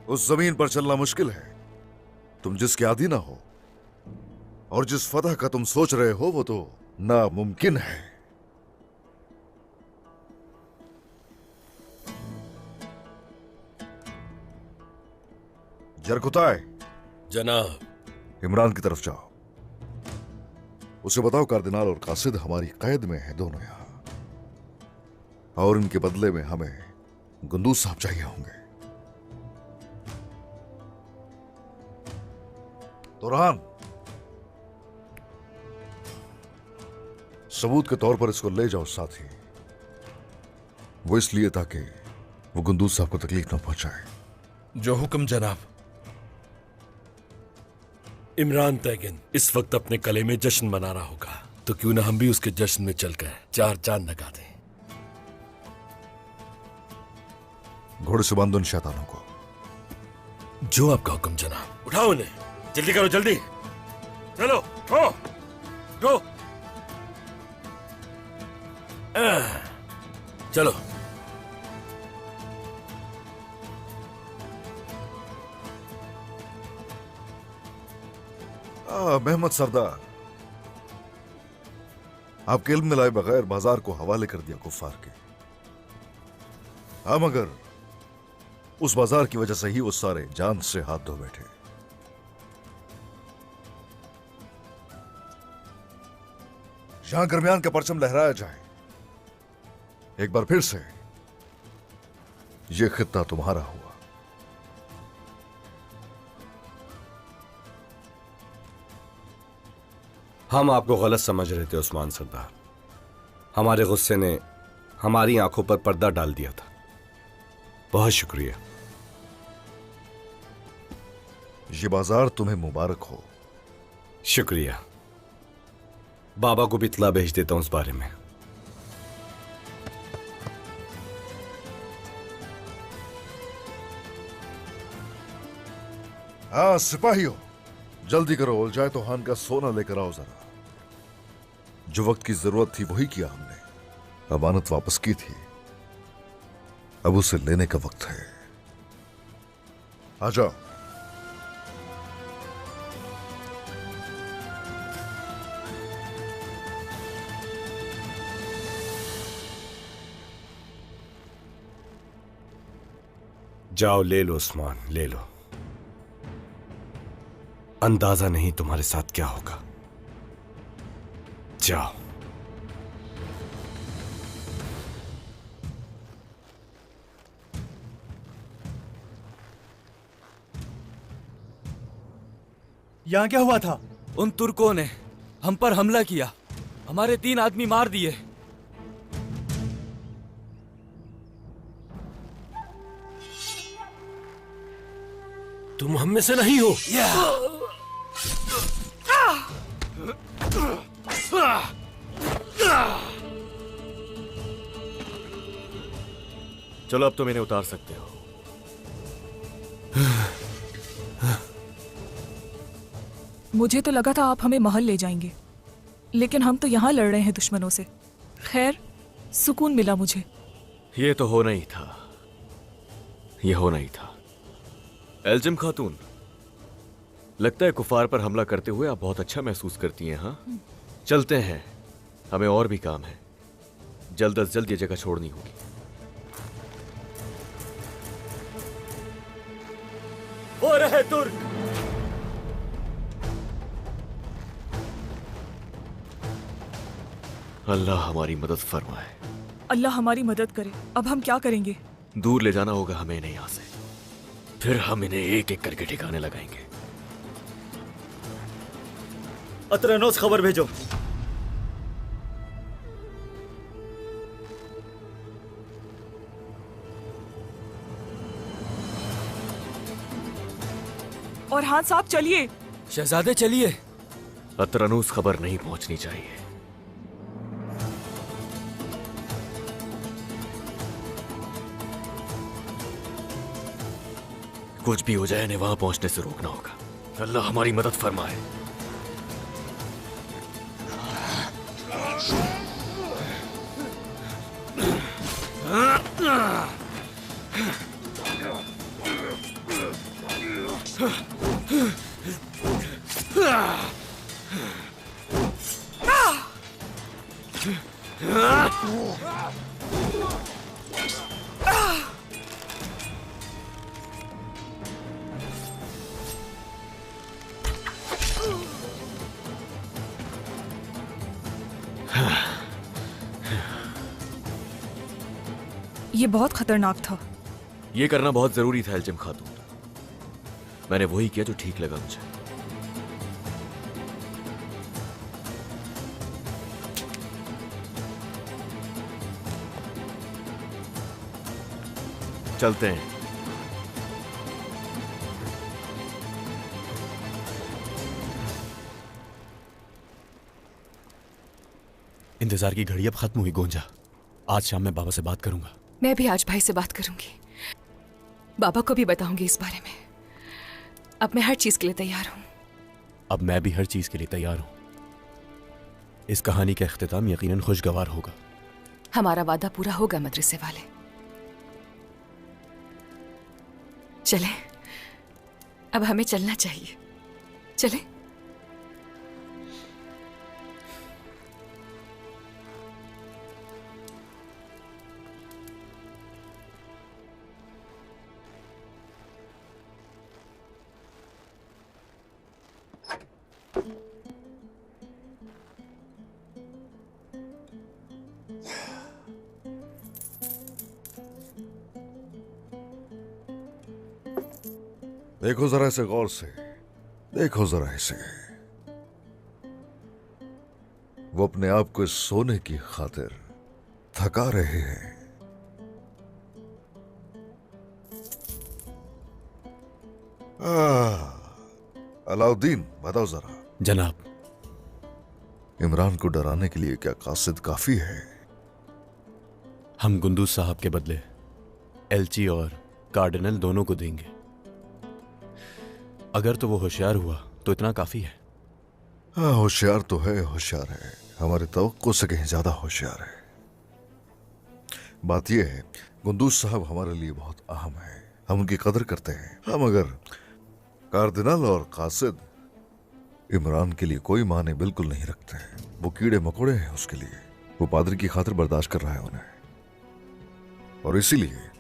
उस जमीन पर चलना मुश्किल है तुम जिसके आदी ना हो, और जिस फतह का तुम सोच रहे हो वो तो नामुमकिन है। जरकुताय, जनाब। इमरान की तरफ जाओ, उसे बताओ कार्दिनाल और कासिद हमारी कैद में हैं दोनों यहां, और इनके बदले में हमें गुंदूज साहब चाहिए होंगे। तुरहान, सबूत के तौर पर इसको ले जाओ साथ ही, वो इसलिए ताकि वो गुंदूज साहब को तकलीफ ना पहुंचाए। जो हुक्म जनाब। इमरान तैगिन इस वक्त अपने कले में जश्न मना रहा होगा, तो क्यों ना हम भी उसके जश्न में चलकर 4 चांद लगा दें। घोड़े से बांधो इन शैतानों को। जो आपका हुक्म जनाब। उठाओ उन्हें, जल्दी करो, जल्दी चलो। गो चलो। मेहमद सरदार, आपके इल्म में लाए बगैर बाजार को हवाले कर दिया कुफ्फार के। हम मगर उस बाजार की वजह से ही वो सारे जान से हाथ धो बैठे। यहां दरमियान का परचम लहराया जाए, एक बार फिर से ये खित्ता तुम्हारा हुआ। हम आपको गलत समझ रहे थे उस्मान सरदार। हमारे गुस्से ने हमारी आंखों पर पर्दा डाल दिया था। बहुत शुक्रिया। ये बाजार तुम्हें मुबारक हो। शुक्रिया। बाबा को भी इत्तला भेज देता हूं उस बारे में। हाँ सिपाहियों, जल्दी करो, उलझाए तो खान का सोना लेकर आओ जरा। जो वक्त की जरूरत थी वही किया हमने। अमानत वापस की थी, अब उसे लेने का वक्त है। आ जाओ। जाओ ले लो उस्मान, ले लो। अंदाजा नहीं तुम्हारे साथ क्या होगा। जाओ। यहां क्या हुआ था? उन तुर्कों ने हम पर हमला किया, हमारे 3 आदमी मार दिए। तुम हम में से नहीं हो। चलो अब तुम इन्हें उतार सकते हो। मुझे तो लगा था आप हमें महल ले जाएंगे, लेकिन हम तो यहाँ लड़ रहे हैं दुश्मनों से। खैर, सुकून मिला मुझे। ये तो होना ही था, ये होना ही था। एल्जिम खातून, लगता है कुफार पर हमला करते हुए आप बहुत अच्छा महसूस करती हैं। हाँ, चलते हैं, हमें और भी काम है। जल्द अज जल्द ये जगह छोड़नी होगी। वो रहे तुर्क। अल्लाह हमारी मदद फरमाए। अल्लाह हमारी मदद करे। अब हम क्या करेंगे? दूर ले जाना होगा हमें इन्हें यहां से, फिर हम इन्हें एक एक करके ठिकाने लगाएंगे। अतरनोस खबर भेजो। और हाँ साहब, चलिए। शहजादे चलिए। अतरनूस खबर नहीं पहुंचनी चाहिए। कुछ भी हो जाए, इन्हें वहां पहुंचने से रोकना होगा। अल्लाह हमारी मदद फरमाए। ये बहुत खतरनाक था। ये करना बहुत जरूरी था एल्चिम खातून। मैंने वही किया जो ठीक लगा मुझे। चलते हैं। इंतजार की घड़ी अब खत्म हुई गोंजा। आज शाम में बाबा से बात करूंगा। मैं भी आज भाई से बात करूंगी, बाबा को भी बताऊंगी इस बारे में। अब मैं हर चीज के लिए तैयार हूं। अब मैं भी हर चीज के लिए तैयार हूं। इस कहानी का इख्तिताम यकीनन खुशगवार होगा। हमारा वादा पूरा होगा मदरसे वाले। चले, अब हमें चलना चाहिए। चले। देखो जरा इसे गौर से, देखो जरा इसे। वो अपने आप को इस सोने की खातिर थका रहे हैं। अलाउद्दीन, बताओ जरा, जनाब, इमरान को डराने के लिए क्या कासिद काफी है? हम गुंदूज साहब के बदले एलची और कार्डिनल दोनों को देंगे। अगर तो वो होशियार हुआ तो इतना काफी है। हाँ, होशियार तो है, होशियार है, हमारे तवक्को से कहीं ज्यादा होशियार है। बात यह है, गुंदूज साहब हमारे लिए बहुत अहम है, हम उनकी कदर करते हैं। हम अगर कार्दिनल और कासिद इमरान के लिए कोई माने बिल्कुल नहीं रखते हैं। वो कीड़े मकोड़े हैं उसके लिए। वो पादरी की खातिर बर्दाश्त कर रहा है उन्हें, और इसीलिए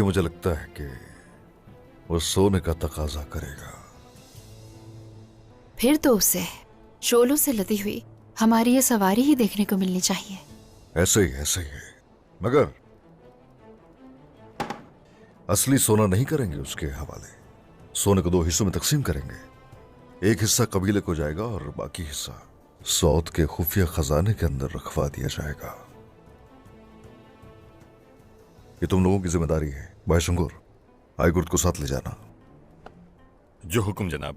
मुझे लगता है कि वो सोने का तकाजा करेगा। फिर तो उसे शोलों से लदी हुई हमारी ये सवारी ही देखने को मिलनी चाहिए। ऐसे ही है, मगर असली सोना नहीं करेंगे उसके हवाले। सोने को 2 हिस्सों में तकसीम करेंगे। एक हिस्सा कबीले को जाएगा और बाकी हिस्सा सौद के खुफिया खजाने के अंदर रखवा दिया जाएगा। ये तुम लोगों की जिम्मेदारी है। भाई शंगूर, आईगुर्द को साथ ले जाना। जो हुक्म जनाब।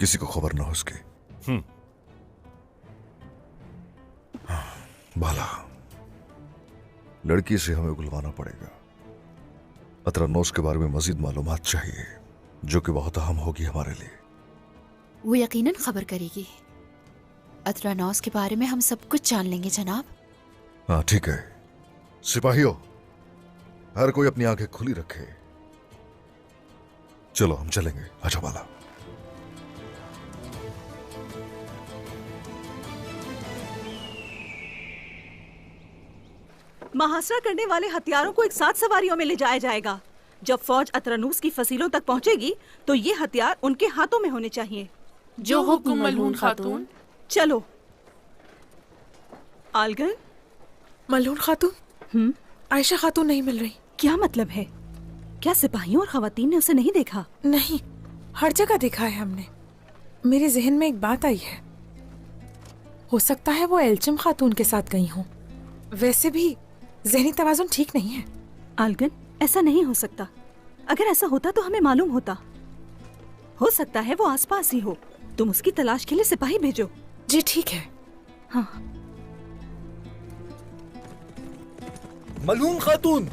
किसी को खबर ना हो इसकी। बाला, लड़की से हमें उगलवाना पड़ेगा। अतरानोस के बारे में मजीद मालूमात चाहिए, जो कि बहुत अहम होगी हमारे लिए। वो यकीनन खबर करेगी। अतरानोस के बारे में हम सब कुछ जान लेंगे जनाब। हाँ ठीक है। सिपाहियों, हर कोई अपनी आंखें खुली रखे। चलो हम चलेंगे। अच्छा बाला। महासरा करने वाले हथियारों को एक साथ सवारियों में ले जाया जाएगा। जब फौज अतरानूस की फसीलों तक पहुंचेगी तो ये हथियार उनके हाथों में होने चाहिए। जो हुक्म मलहून खातून। चलो। आलगन। मलहून खातून? आयशा खातून नहीं मिल रही। क्या मतलब है? क्या सिपाहियों और खवातीन ने उसे नहीं देखा? नहीं, हर जगह देखा है हमने। मेरे जहन में एक बात आई है, हो सकता है वो एल्चिम खातून के साथ गई हूँ। वैसे भी ज़हनी तवाज़ुन ठीक नहीं है। आलगन, ऐसा नहीं हो सकता। अगर ऐसा होता तो हमें मालूम होता। हो सकता है वो आसपास ही हो। तुम उसकी तलाश के लिए सिपाही भेजो। जी ठीक है। हाँ। मलहून खातून।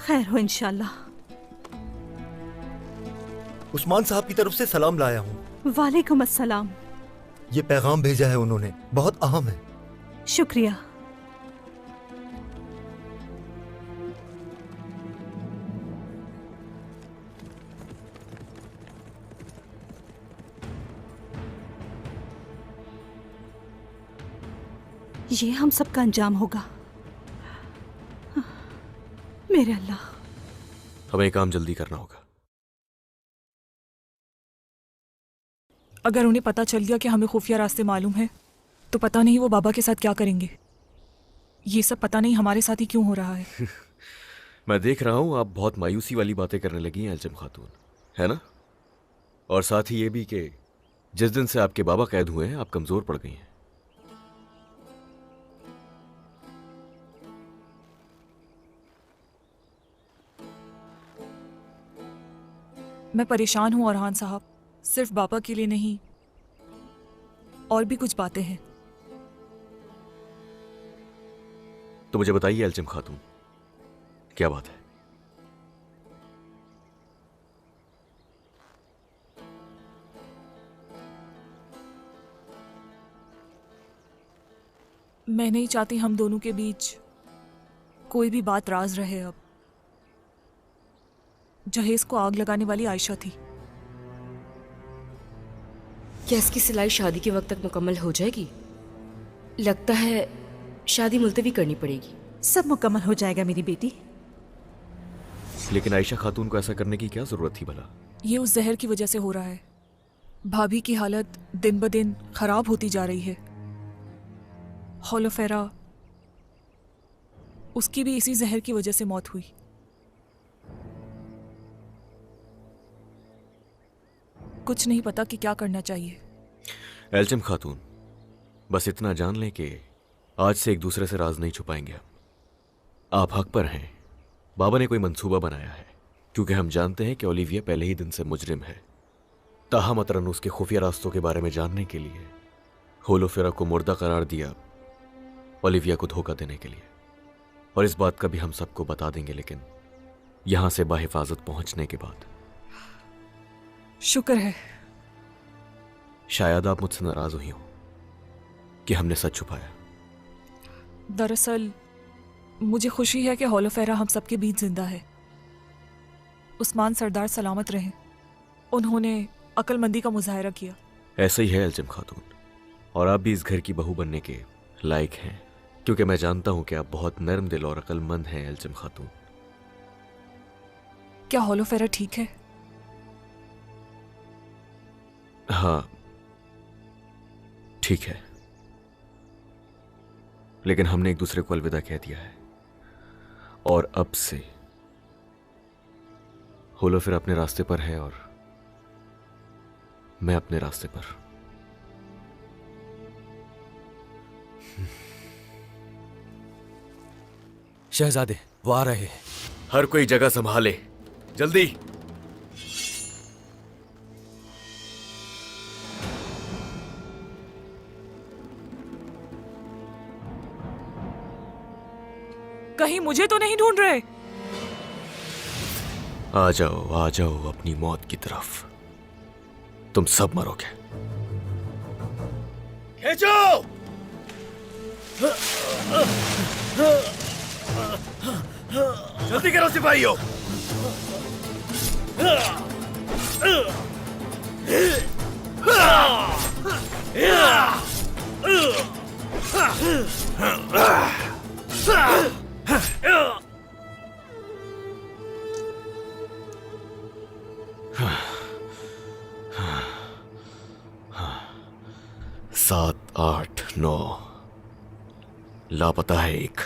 खैर हो इंशाल्लाह। उस्मान साहब की तरफ से सलाम लाया हूँ। वालेकुम अस्सलाम। ये पैगाम भेजा है उन्होंने, बहुत अहम है। शुक्रिया। ये हम सबका अंजाम होगा। मेरे अल्लाह। हमें काम जल्दी करना होगा। अगर उन्हें पता चल गया कि हमें खुफिया रास्ते मालूम है तो पता नहीं वो बाबा के साथ क्या करेंगे। ये सब पता नहीं हमारे साथ ही क्यों हो रहा है। मैं देख रहा हूं आप बहुत मायूसी वाली बातें करने लगी हैं एल्चम खातून, है ना? और साथ ही ये भी कि जिस दिन से आपके बाबा कैद हुए हैं आप कमजोर पड़ गई हैं। मैं परेशान हूं अरहान साहब, सिर्फ बाबा के लिए नहीं, और भी कुछ बातें हैं। तो मुझे बताइए एल्चम खातून, क्या बात है? मैं नहीं चाहती हम दोनों के बीच कोई भी बात राज रहे। अब जहेज को आग लगाने वाली आयशा थी। क्या इसकी सिलाई शादी के वक्त तक मुकम्मल हो जाएगी? लगता है शादी मुलतवी करनी पड़ेगी। सब मुकम्मल हो जाएगा मेरी बेटी। लेकिन आयशा खातून को ऐसा करने की क्या जरूरत थी भला? ये उस जहर की वजह से हो रहा है। भाभी की हालत दिन ब दिन खराब होती जा रही है। होलोफेरा, उसकी भी इसी जहर की वजह से मौत हुई। कुछ नहीं पता कि क्या करना चाहिए। एल्चम खातून, बस इतना जान लें कि आज से एक दूसरे से राज नहीं छुपाएंगे हम। आप हक पर हैं, बाबा ने कोई मंसूबा बनाया है, क्योंकि हम जानते हैं कि ओलिविया पहले ही दिन से मुजरिम है। ताहम अतरनुस के खुफिया रास्तों के बारे में जानने के लिए होलोफेरा को मुर्दा करार दिया, ओलिविया को धोखा देने के लिए। और इस बात का भी हम सबको बता देंगे, लेकिन यहां से बाहिफाजत पहुंचने के बाद। शुक्र है। शायद आप मुझसे नाराज हुई हो कि हमने सच छुपाया। दरअसल मुझे खुशी है कि होलोफेरा हम सबके बीच जिंदा है। उस्मान सरदार सलामत रहे। उन्होंने अक्लमंदी का मुजाहरा किया। ऐसा ही है एल्चम खातून, और आप भी इस घर की बहू बनने के लायक हैं, क्योंकि मैं जानता हूं कि आप बहुत नर्म दिल और अक्लमंद हैं एल्चम खातून। क्या होलोफेरा ठीक है? हाँ ठीक है, लेकिन हमने एक दूसरे को अलविदा कह दिया है, और अब से होलोफेरा अपने रास्ते पर है और मैं अपने रास्ते पर। शहजादे, वो आ रहे हैं। हर कोई जगह संभाले, जल्दी। कहीं मुझे तो नहीं ढूंढ रहे? आ जाओ अपनी मौत की तरफ। तुम सब मरोगे। खींचो! जल्दी करो सिपाहियों! सात, 8, 9, लापता है एक।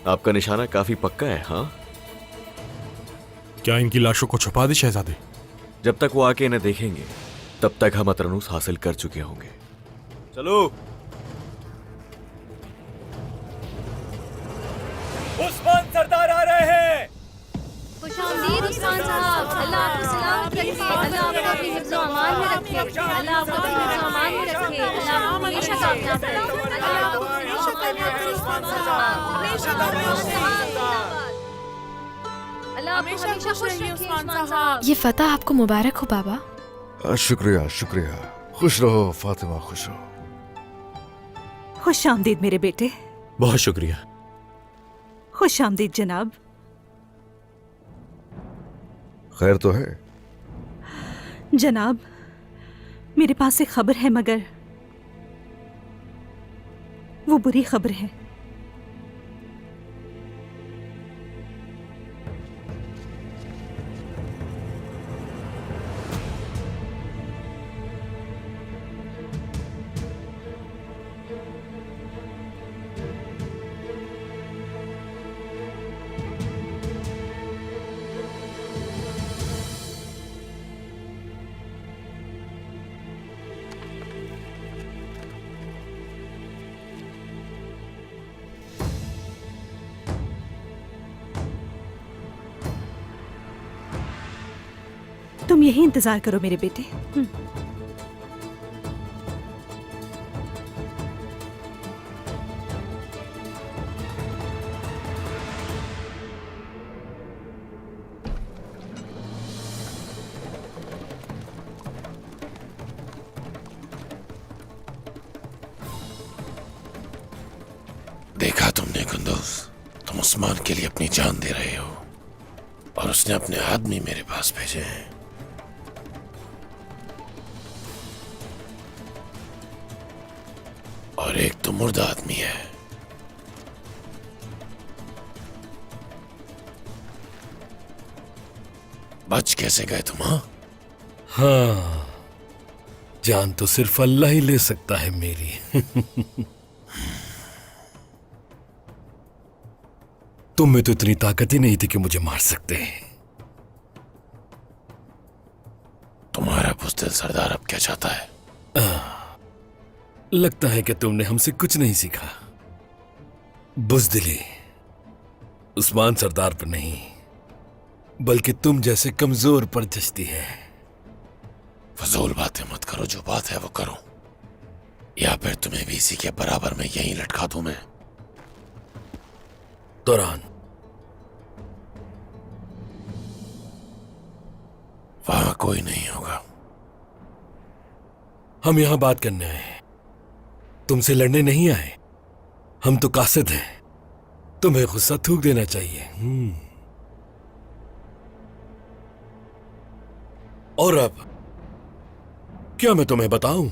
आपका निशाना काफी पक्का है, हाँ? क्या इनकी लाशों को छुपा दी शहजादे? जब तक वो आके इन्हें देखेंगे तब तक हम अतरनुस हासिल कर चुके होंगे। चलो। उस्मान सरदार आ रहे हैं। खुशामदीद उस्मान साहब। अल्लाह आपको सलामत रखे। अल्लाह आपको अपनी हिफ्ज़ व अमान में रखे। अल्लाह आपको अपनी हिफ्ज़ व अमान में रखे। अल्लाह आपको हमेशा कामयाब करे। अल्लाह आपको हमेशा कामयाब करे उस्मान साहब। हमेशा अल्लाह आपको हमेशा खुश रखे उस्मान साहब। ये फतह आपको मुबारक हो बाबा। शुक्रिया शुक्रिया। खुश रहो फातिमा, खुश रहो। खुश आमदीद मेरे बेटे। बहुत शुक्रिया। खुश आमदीद जनाब। खैर तो है? जनाब, मेरे पास एक खबर है, मगर वो बुरी खबर है। तुम यही इंतजार करो मेरे बेटे। देखा तुमने कुंदूज, तुम उस्मान के लिए अपनी जान दे रहे हो और उसने अपने आदमी मेरे पास भेजे हैं। और एक तो मुर्दा आदमी है। बच कैसे गए तुम? हाँ, जान तो सिर्फ अल्लाह ही ले सकता है मेरी। तुम में तो इतनी ताकत ही नहीं थी कि मुझे मार सकते। तुम्हारा बुज़दिल सरदार अब क्या चाहता है? लगता है कि तुमने हमसे कुछ नहीं सीखा। बुज़दिली उस्मान सरदार पर नहीं, बल्कि तुम जैसे कमजोर पर जचती है। फजूल बातें मत करो, जो बात है वो करो, या फिर तुम्हें भी इसी के बराबर में यहीं लटका दूं मैं। दौरान वहां कोई नहीं होगा। हम यहां बात करने आए हैं, तुमसे लड़ने नहीं आए। हम तो कासिद हैं, तुम्हें गुस्सा थूक देना चाहिए। और अब क्या मैं तुम्हें बताऊं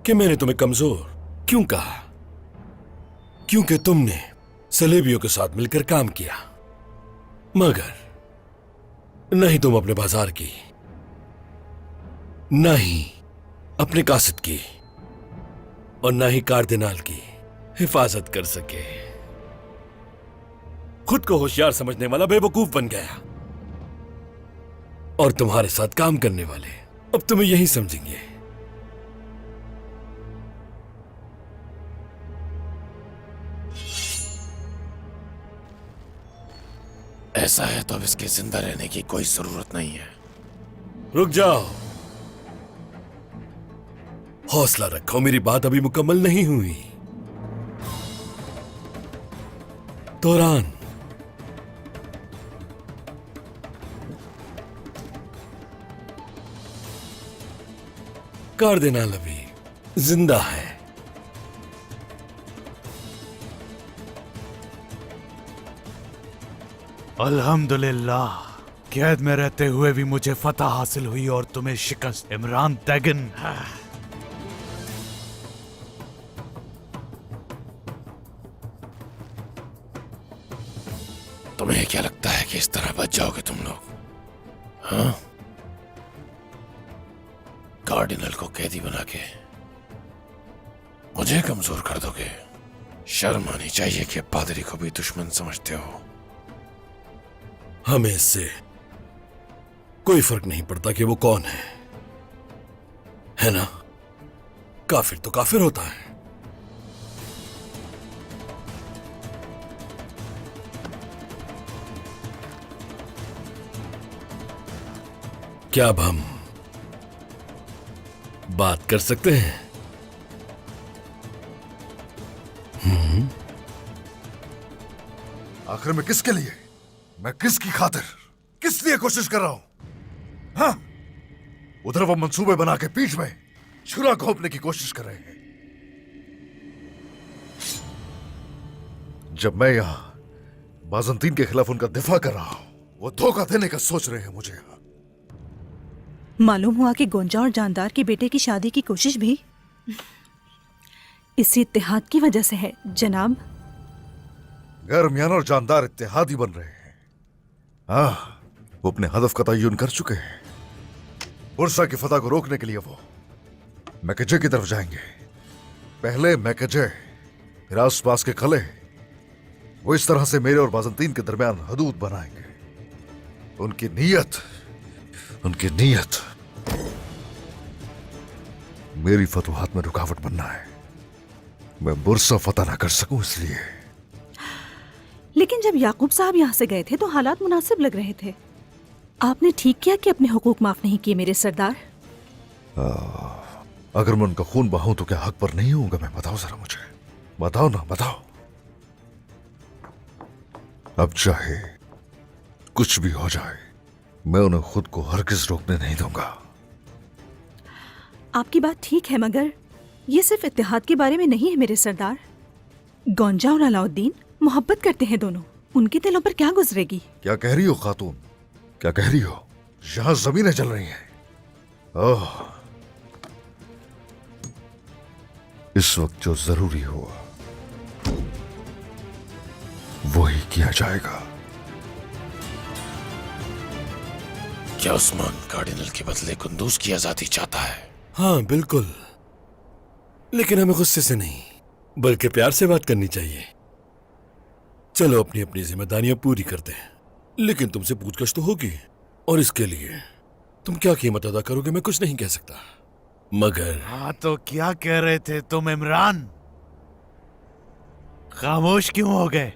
कि मैंने तुम्हें कमजोर क्यों कहा? क्योंकि तुमने सलेबियों के साथ मिलकर काम किया, मगर न ही तुम अपने बाजार की, न ही अपने कासिद की, और न ही कार्दिनाल की हिफाजत कर सके। खुद को होशियार समझने वाला बेवकूफ बन गया, और तुम्हारे साथ काम करने वाले अब तुम्हें यही समझेंगे। ऐसा है तो अब इसके जिंदा रहने की कोई जरूरत नहीं है। रुक जाओ, हौसला रखो, मेरी बात अभी मुकम्मल नहीं हुई। दौरान कार्दिनाल अभी जिंदा है। अल्हम्दुलिल्लाह, कैद में रहते हुए भी मुझे फतह हासिल हुई और तुम्हें शिकस्त। इमरान तैगन, तुम्हें क्या लगता है कि इस तरह बच जाओगे तुम लोग? हाँ, कार्डिनल को कैदी बना के मुझे कमजोर कर दोगे? शर्म आनी चाहिए कि पादरी को भी दुश्मन समझते हो। हमें इससे कोई फर्क नहीं पड़ता कि वो कौन है ना? काफिर तो काफिर होता है। क्या अब हम बात कर सकते हैं? आखिर में किसके लिए, मैं किसकी खातिर, किस लिए कोशिश कर रहा हूं? हाँ? उधर वो मंसूबे बना के पीठ में छुरा घोंपने की कोशिश कर रहे हैं, जब मैं यहां बाजंतीन के खिलाफ उनका दिफा कर रहा हूं, वो धोखा देने का सोच रहे हैं मुझे। मालूम हुआ कि गोंजा और जानदार के बेटे की शादी की कोशिश भी इसी इत्तेहाद की वजह से है जनाब। गैरमियान और जानदार इत्तेहादी बन रहे हैं। हाँ, वो अपने हदफ का तय्युन कर चुके हैं। बुरसा की फतह को रोकने के लिए वो मैकेजे की तरफ जाएंगे। पहले मैकेजे, फिर आसपास के कले। वो इस तरह से मेरे और बाजंतीन के दरमियान हदूद बनाएंगे। उनकी नीयत मेरी फतवाहत में रुकावट बनना है। मैं बुरसा फतह ना कर सकूं इसलिए। लेकिन जब याकूब साहब यहाँ से गए थे तो हालात मुनासिब लग रहे थे। आपने ठीक किया कि अपने हुकूक माफ नहीं किए मेरे सरदार। अगर मैं उनका खून बहाऊं तो क्या हक पर नहीं होऊंगा मैं? बताओ जरा मुझे, बताओ ना, बताओ। अब चाहे कुछ भी हो जाए, मैं उन्हें खुद को हरगिज रोकने नहीं दूंगा। आपकी बात ठीक है, मगर ये सिर्फ इत्तेहाद के बारे में नहीं है मेरे सरदार। गोंजा और अलाउद्दीन मोहब्बत करते हैं दोनों। उनके दिलों पर क्या गुजरेगी? क्या कह रही हो खातून, क्या कह रही हो? यहां जमीनें जल रही हैं। ओह, इस वक्त जो जरूरी हुआ वही किया जाएगा। क्या उस्मान कार्डिनल के बदले कुंदूज की आजादी चाहता है? हाँ बिल्कुल, लेकिन हमें गुस्से से नहीं बल्कि प्यार से बात करनी चाहिए। चलो अपनी अपनी जिम्मेदारियां पूरी करते हैं, लेकिन तुमसे पूछताछ तो होगी, और इसके लिए तुम क्या कीमत अदा करोगे मैं कुछ नहीं कह सकता। मगर हाँ, तो क्या कह रहे थे तुम इमरान? खामोश क्यों हो गए?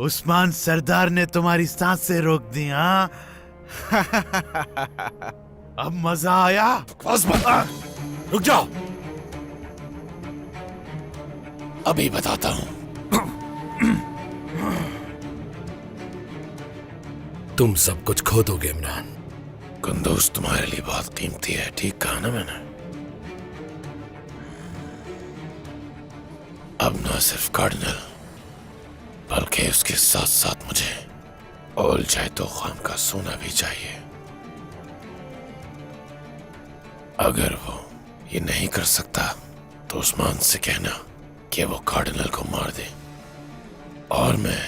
उस्मान सरदार ने तुम्हारी सांसें रोक दी। हाँ अब मजा आया? रुक जाओ, अभी बताता हूं। तुम सब कुछ खो दोगे इमरान। कुंदूज तुम्हारे लिए बहुत कीमती है, ठीक कहा ना मैंने? अब ना सिर्फ कार्डिनल बल्कि उसके साथ साथ मुझे ओल जाए तो खाम का सोना भी चाहिए। अगर वो ये नहीं कर सकता तो उस्मान से कहना कि वो कार्डिनल को मार दे, और मैं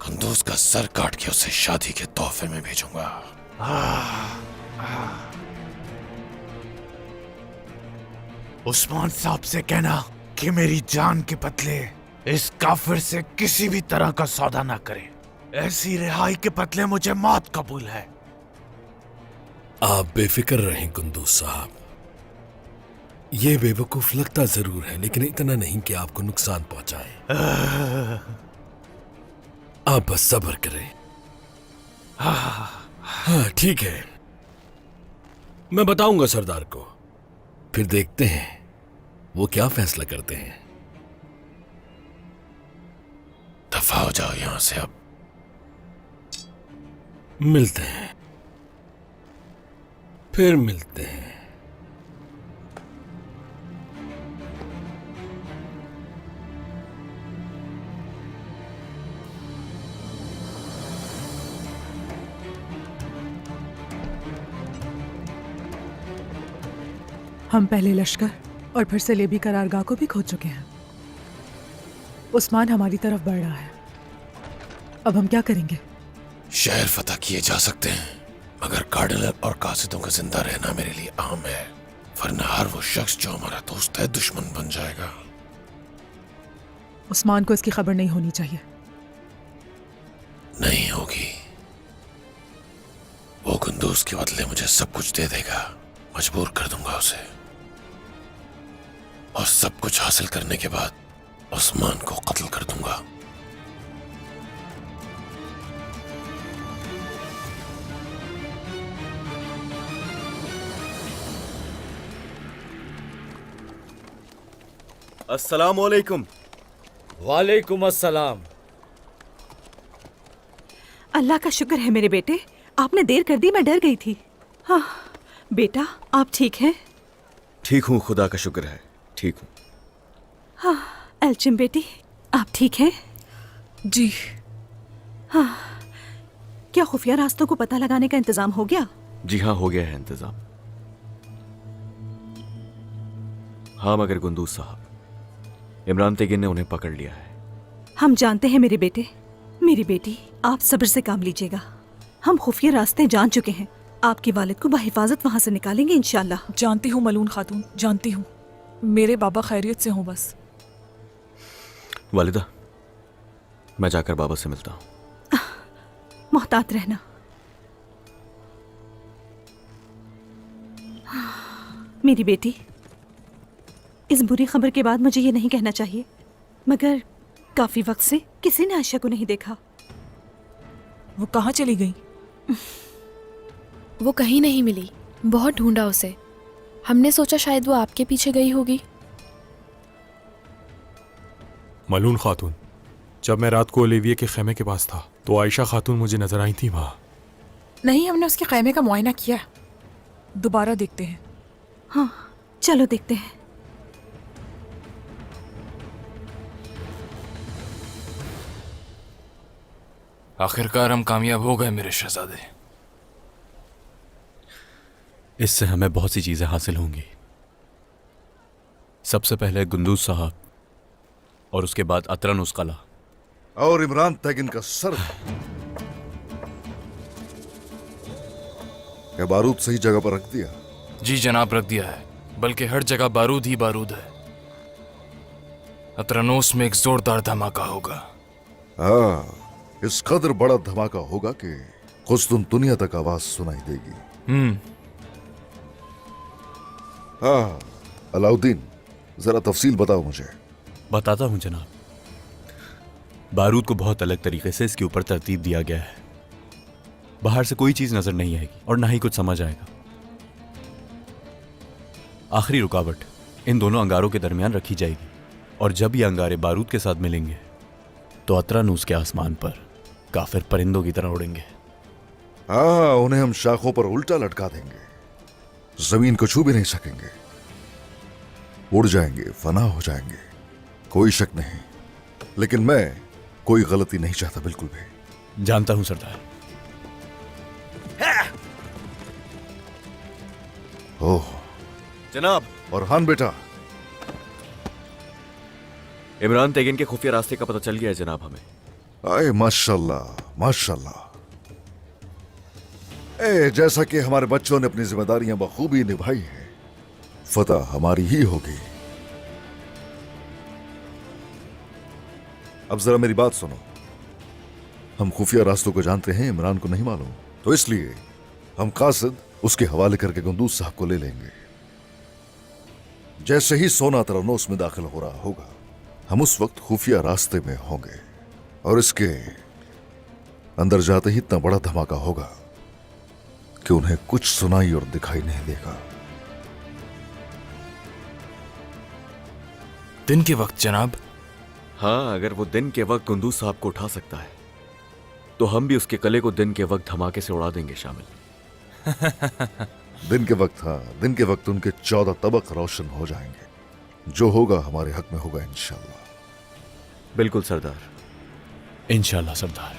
कुंदूज का सर काट के उसे शादी के तोहफे में भेजूंगा। उस्मान साहब से कहना कि मेरी जान के बदले इस काफिर से किसी भी तरह का सौदा ना करे। ऐसी रिहाई के बदले मुझे मौत कबूल है। आप बेफिक्र रहें कुंदूज साहब। ये बेवकूफ लगता जरूर है, लेकिन इतना नहीं कि आपको नुकसान पहुंचाए। आप बस सब्र करें। हाँ ठीक है, मैं बताऊंगा सरदार को, फिर देखते हैं वो क्या फैसला करते हैं। दफा हो जाओ यहां से अब। मिलते हैं, फिर मिलते हैं। हम पहले लश्कर और फिर सलेबी करारगाह को भी खो चुके हैं। उस्मान हमारी तरफ बढ़ रहा है। अब हम क्या करेंगे? शहर फतह किए जा सकते हैं, मगर कार्डिनल और कासिदों का जिंदा रहना मेरे लिए अहम है, वरना हर वो शख्स जो हमारा दोस्त है दुश्मन बन जाएगा। उस्मान को इसकी खबर नहीं होनी चाहिए। नहीं होगी। वो कुंदूज के बदले मुझे सब कुछ दे देगा, मजबूर कर दूंगा उसे, और सब कुछ हासिल करने के बाद उस्मान को कत्ल कर दूंगा। अस्सलाम वालेकुम। वालेकुम अस्सलाम। अल्लाह का शुक्र है मेरे बेटे, आपने देर कर दी, मैं डर गई थी। हाँ बेटा, आप ठीक हैं? ठीक हूँ, खुदा का शुक्र है, ठीक हूँ। हाँ एल्चिम बेटी, आप ठीक हैं? जी। हाँ, क्या खुफिया रास्तों को पता लगाने का इंतजाम हो गया? जी हाँ, हो गया है इंतजाम। हाँ, मगर गुंदूज साहब, इमरान तेगिन ने उन्हें पकड़ लिया है। हम जानते हैं मेरे बेटे, मेरी बेटी, आप सब्र से काम लीजिएगा। हम खुफिया रास्ते जान चुके हैं। आपके वालिद को बहिफाजत वहां से निकालेंगे इंशाल्लाह। जानती हूँ मलून खातून, जानती हूँ। मेरे बाबा खैरियत से हों बस। वालिदा, मैं जाकर बाबा से मिलता हूँ। मोहतात रहना। मेरी बेटी, इस बुरी खबर के बाद मुझे ये नहीं कहना चाहिए, मगर काफी वक्त से किसी ने आयशा को नहीं देखा। वो कहाँ चली गई? वो कहीं नहीं मिली, बहुत ढूंढा उसे। हमने सोचा शायद वो आपके पीछे गई होगी। मलून खातून, जब मैं रात को ओलिविये के खेमे के पास था तो आयशा खातून मुझे नजर आई थी वहां। नहीं, हमने उसके खेमे का मुआयना किया। दोबारा देखते हैं। हाँ, चलो देखते हैं। आखिरकार हम कामयाब हो गए मेरे शहजादे। इससे हमें बहुत सी चीजें हासिल होंगी। सबसे पहले गुंदूज साहब और उसके बाद अतरनुस कला और इमरान तैगिन का सर। क्या बारूद सही जगह पर रख दिया? जी जनाब, रख दिया है, बल्कि हर जगह बारूद ही बारूद है। अतरनोस में एक जोरदार धमाका होगा। हाँ, इस कदर बड़ा धमाका होगा कि खुस्तुन दुनिया तक आवाज सुनाई देगी। हाँ, अलाउद्दीन, जरा तफसील बताओ मुझे। बताता हूं जनाब। बारूद को बहुत अलग तरीके से इसके ऊपर तरतीब दिया गया है। बाहर से कोई चीज नजर नहीं आएगी और ना ही कुछ समझ आएगा। आखिरी रुकावट इन दोनों अंगारों के दरमियान रखी जाएगी, और जब ये अंगारे बारूद के साथ मिलेंगे तो अतरानूस के आसमान पर काफिर परिंदों की तरह उड़ेंगे। हाँ, उन्हें हम शाखों पर उल्टा लटका देंगे, जमीन को छू भी नहीं सकेंगे, उड़ जाएंगे, फना हो जाएंगे, कोई शक नहीं। लेकिन मैं कोई गलती नहीं चाहता, बिल्कुल भी। जानता हूं सरदार। ओह जनाब। और हान बेटा, इमरान तेगिन के खुफिया रास्ते का पता चल गया है जनाब हमें। आए माशाल्लाह, माशाल्लाह। जैसा कि हमारे बच्चों ने अपनी जिम्मेदारियां बखूबी निभाई है, फतह हमारी ही होगी। अब जरा मेरी बात सुनो। हम खुफिया रास्तों को जानते हैं, इमरान को नहीं मालूम, तो इसलिए हम कासिद उसके हवाले करके गुंदूज साहब को ले लेंगे। जैसे ही सोना तरनोस में दाखिल हो रहा होगा, हम उस वक्त खुफिया रास्ते में होंगे, और इसके अंदर जाते ही इतना बड़ा धमाका होगा कि उन्हें कुछ सुनाई और दिखाई नहीं देगा। दिन के वक्त जनाब? हाँ, अगर वो दिन के वक्त गुंदूज साहब को उठा सकता है तो हम भी उसके कले को दिन के वक्त धमाके से उड़ा देंगे शामिल। दिन के वक्त, हाँ, दिन के वक्त उनके 14 तबक रोशन हो जाएंगे। जो होगा हमारे हक में होगा इंशाल्लाह। बिल्कुल सरदार, इंशाल्लाह सरदार।